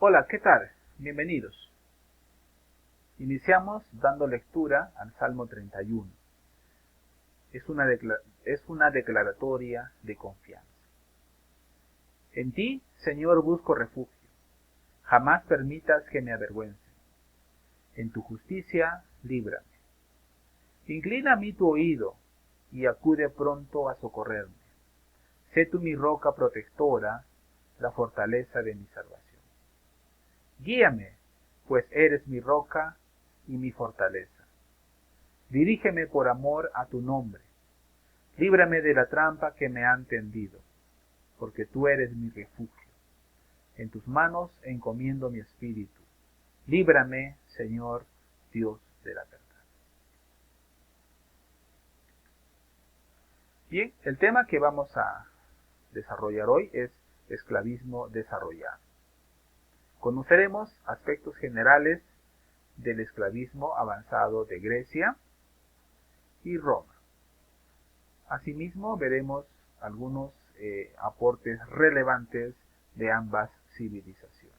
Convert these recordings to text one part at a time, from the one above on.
Hola, ¿qué tal? Bienvenidos. Iniciamos dando lectura al Salmo 31. Es una declaratoria de confianza. En ti, Señor, busco refugio. Jamás permitas que me avergüence. En tu justicia, líbrame. Inclina a mí tu oído y acude pronto a socorrerme. Sé tú mi roca protectora, la fortaleza de mi salvación. Guíame, pues eres mi roca y mi fortaleza. Dirígeme por amor a tu nombre. Líbrame de la trampa que me han tendido, porque tú eres mi refugio. En tus manos encomiendo mi espíritu. Líbrame, Señor, Dios de la verdad. Bien, el tema que vamos a desarrollar hoy es esclavismo desarrollado. Conoceremos aspectos generales del esclavismo avanzado de Grecia y Roma. Asimismo, veremos algunos aportes relevantes de ambas civilizaciones.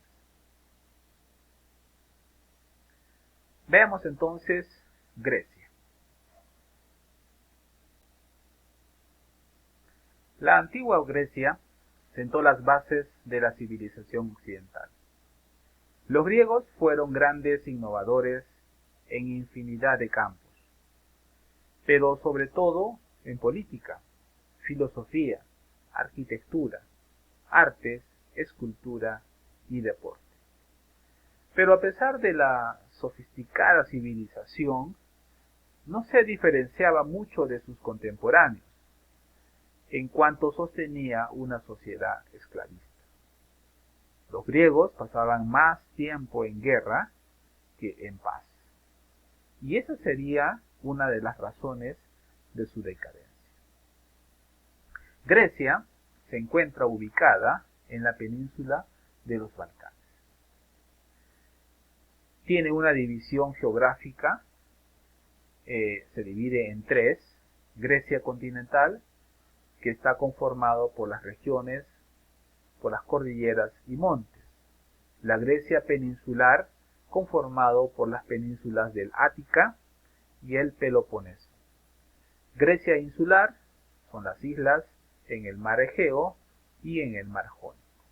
Veamos entonces Grecia. La antigua Grecia sentó las bases de la civilización occidental. Los griegos fueron grandes innovadores en infinidad de campos, pero sobre todo en política, filosofía, arquitectura, artes, escultura y deporte. Pero a pesar de la sofisticada civilización, no se diferenciaba mucho de sus contemporáneos, en cuanto sostenía una sociedad esclavista. Los griegos pasaban más tiempo en guerra que en paz, y esa sería una de las razones de su decadencia. Grecia se encuentra ubicada en la península de los Balcanes. Tiene una división geográfica, se divide en tres: Grecia continental, que está conformado por las regiones, por las cordilleras y montes; la Grecia peninsular, conformado por las penínsulas del Ática y el Peloponeso; Grecia insular, son las islas en el mar Egeo y en el mar Jónico.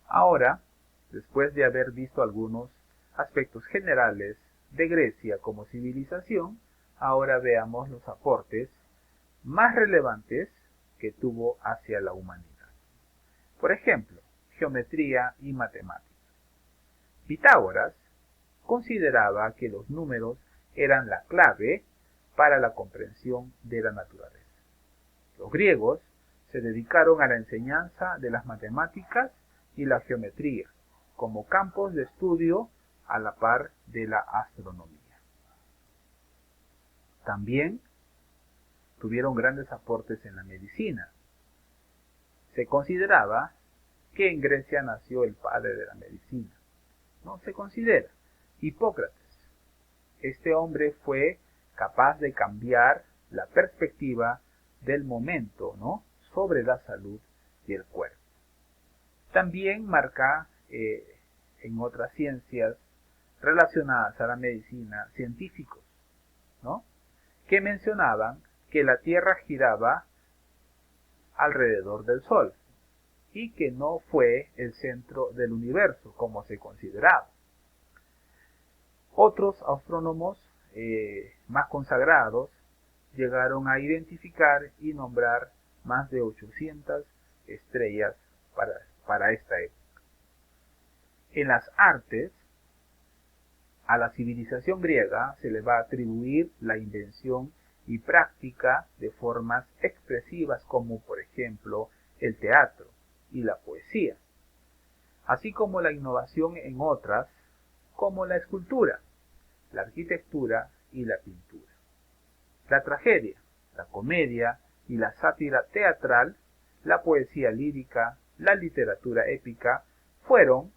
Ahora, después de haber visto algunos aspectos generales de Grecia como civilización, ahora veamos los aportes más relevantes que tuvo hacia la humanidad. Por ejemplo, geometría y matemáticas. Pitágoras consideraba que los números eran la clave para la comprensión de la naturaleza. Los griegos se dedicaron a la enseñanza de las matemáticas y la geometría como campos de estudio a la par de la astronomía. También tuvieron grandes aportes en la medicina. Se consideraba que en Grecia nació el padre de la medicina. No se considera. Hipócrates. Este hombre fue capaz de cambiar la perspectiva del momento, ¿no?, sobre la salud y el cuerpo. También marca en otras ciencias relacionadas a la medicina científicos, ¿no?, que mencionaban que la Tierra giraba alrededor del Sol y que no fue el centro del universo como se consideraba. Otros astrónomos más consagrados llegaron a identificar y nombrar más de 800 estrellas para esta época. En las artes, a la civilización griega se le va a atribuir la invención y práctica de formas expresivas como, por ejemplo, el teatro y la poesía, así como la innovación en otras, como la escultura, la arquitectura y la pintura. La tragedia, la comedia y la sátira teatral, la poesía lírica, la literatura épica, fueron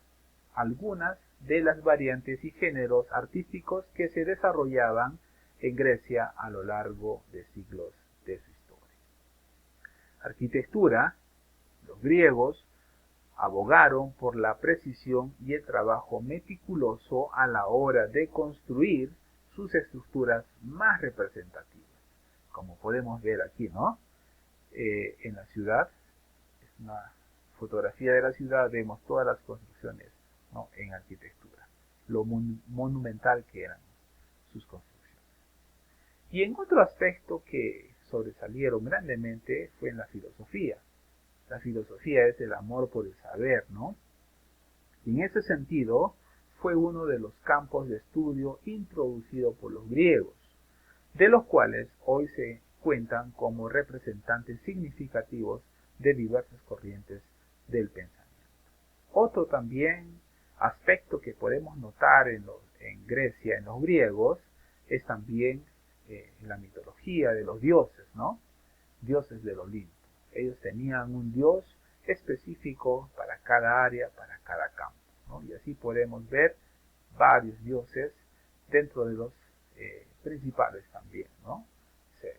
algunas de las variantes y géneros artísticos que se desarrollaban en Grecia a lo largo de siglos de su historia. Arquitectura, los griegos Abogaron por la precisión y el trabajo meticuloso a la hora de construir sus estructuras más representativas. Como podemos ver aquí, ¿no? En la ciudad, es una fotografía de la ciudad, vemos todas las construcciones, ¿no? En arquitectura, lo monumental que eran sus construcciones. Y en otro aspecto que sobresalieron grandemente fue en la filosofía. La filosofía es el amor por el saber, ¿no? Y en ese sentido fue uno de los campos de estudio introducido por los griegos, de los cuales hoy se cuentan como representantes significativos de diversas corrientes del pensamiento. Otro también aspecto que podemos notar en Grecia, en los griegos, es también la mitología de los dioses, ¿no? Dioses del Olimpo. Ellos tenían un dios específico para cada área, para cada campo, ¿no? Y así podemos ver varios dioses dentro de los principales también, ¿no? Zeus.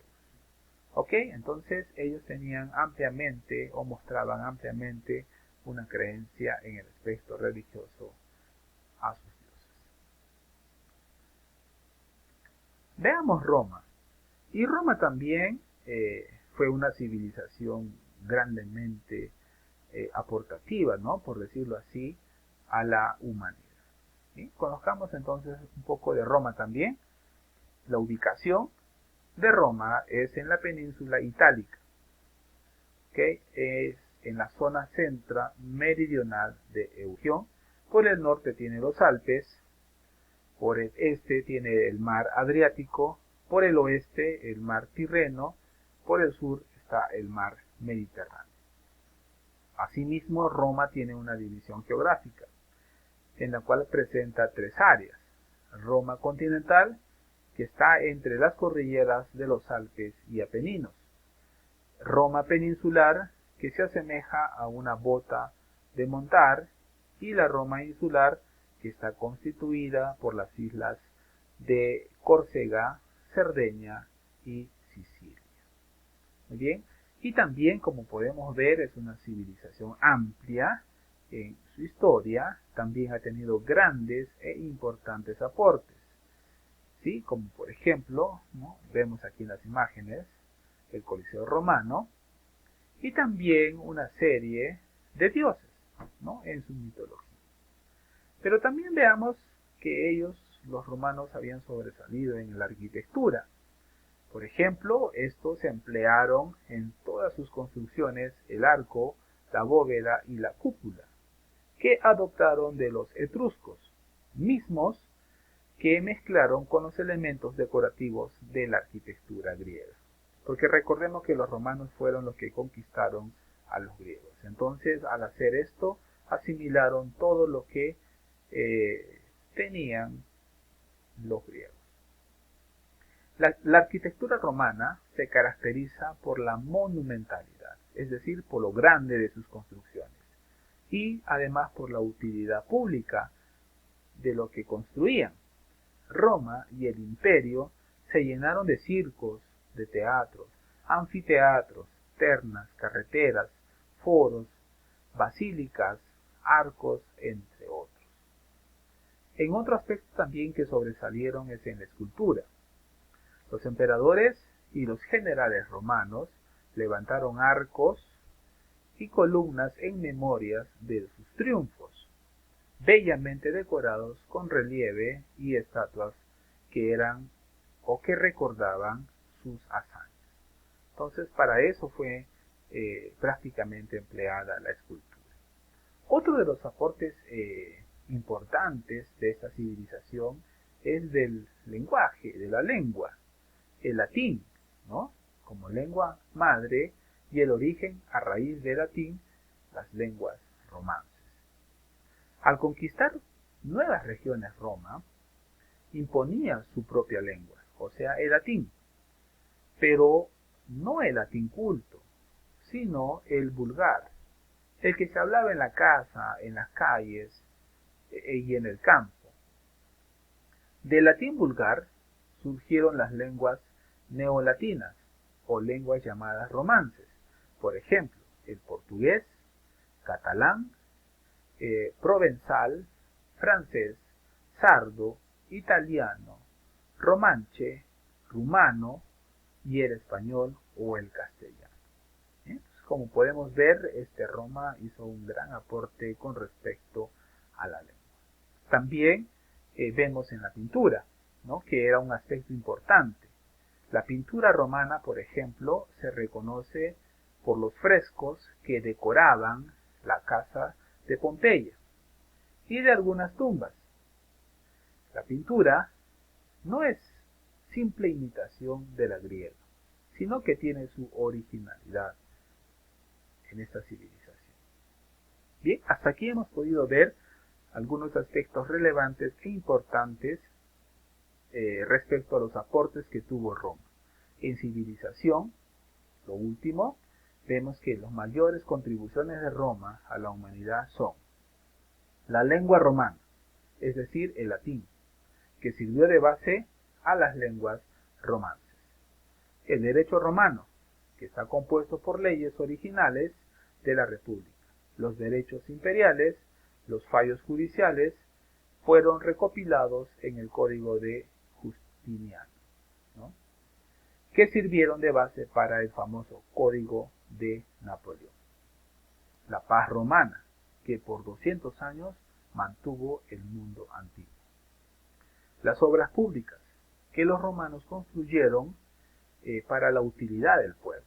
Ok, entonces ellos tenían ampliamente o mostraban ampliamente una creencia en el aspecto religioso a sus dioses. Veamos Roma. Y Roma también fue una civilización grandemente aportativa, ¿no? Por decirlo así, a la humanidad. ¿Sí? Conozcamos entonces un poco de Roma también. La ubicación de Roma es en la península itálica, que es en la zona centro-meridional de Eugeo. Por el norte tiene los Alpes, por el este tiene el mar Adriático, por el oeste el mar Tirreno, por el sur está el mar Mediterráneo. Asimismo, Roma tiene una división geográfica, en la cual presenta tres áreas. Roma continental, que está entre las cordilleras de los Alpes y Apeninos. Roma peninsular, que se asemeja a una bota de montar, y la Roma insular, que está constituida por las islas de Córcega, Cerdeña y Sicilia. Muy bien, y también, como podemos ver, es una civilización amplia en su historia, también ha tenido grandes e importantes aportes, ¿sí? Como por ejemplo, ¿no? Vemos aquí en las imágenes el Coliseo Romano, y también una serie de dioses, ¿no? En su mitología. Pero también veamos que ellos, los romanos, habían sobresalido en la arquitectura. Por ejemplo, estos emplearon en todas sus construcciones el arco, la bóveda y la cúpula, que adoptaron de los etruscos, mismos que mezclaron con los elementos decorativos de la arquitectura griega. Porque recordemos que los romanos fueron los que conquistaron a los griegos. Entonces, al hacer esto, asimilaron todo lo que tenían los griegos. La arquitectura romana se caracteriza por la monumentalidad, es decir, por lo grande de sus construcciones, y además por la utilidad pública de lo que construían. Roma y el imperio se llenaron de circos, de teatros, anfiteatros, ternas, carreteras, foros, basílicas, arcos, entre otros. En otro aspecto también que sobresalieron es en la escultura. Los emperadores y los generales romanos levantaron arcos y columnas en memorias de sus triunfos, bellamente decorados con relieve y estatuas que eran o que recordaban sus hazañas. Entonces, para eso fue prácticamente empleada la escultura. Otro de los aportes importantes de esta civilización es del lenguaje, de la lengua, el latín, ¿no? Como lengua madre, y el origen a raíz del latín, las lenguas romances. Al conquistar nuevas regiones Roma, imponía su propia lengua, o sea, el latín, pero no el latín culto, sino el vulgar, el que se hablaba en la casa, en las calles y en el campo. Del latín vulgar surgieron las lenguas neolatinas o lenguas llamadas romances, por ejemplo, el portugués, catalán, provenzal, francés, sardo, italiano, romanche, rumano y el español o el castellano. Entonces, como podemos ver, Roma hizo un gran aporte con respecto a la lengua. También vemos en la pintura, ¿no?, que era un aspecto importante. La pintura romana, por ejemplo, se reconoce por los frescos que decoraban la casa de Pompeya y de algunas tumbas. La pintura no es simple imitación de la griega, sino que tiene su originalidad en esta civilización. Bien, hasta aquí hemos podido ver algunos aspectos relevantes e importantes respecto a los aportes que tuvo Roma. En civilización, lo último, vemos que las mayores contribuciones de Roma a la humanidad son la lengua romana, es decir, el latín, que sirvió de base a las lenguas romances. El derecho romano, que está compuesto por leyes originales de la República. Los derechos imperiales, los fallos judiciales, fueron recopilados en el Código de Justiniano, ¿no?, que sirvieron de base para el famoso Código de Napoleón. La paz romana, que por 200 años mantuvo el mundo antiguo. Las obras públicas, que los romanos construyeron para la utilidad del pueblo.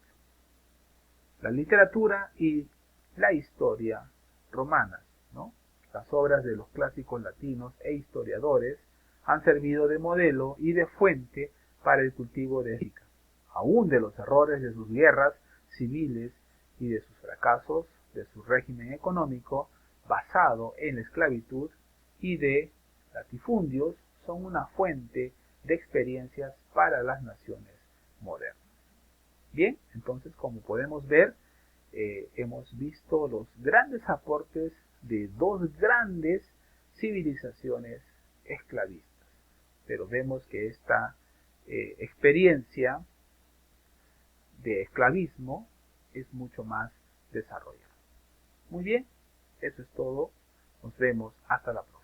La literatura y la historia romanas, ¿no? Las obras de los clásicos latinos e historiadores han servido de modelo y de fuente para el cultivo de ética, aún de los errores de sus guerras civiles y de sus fracasos de su régimen económico basado en la esclavitud y de latifundios, son una fuente de experiencias para las naciones modernas. Bien, entonces, como podemos ver, hemos visto los grandes aportes de dos grandes civilizaciones esclavistas, pero vemos que esta experiencia de esclavismo es mucho más desarrollada. Muy bien, eso es todo. Nos vemos hasta la próxima.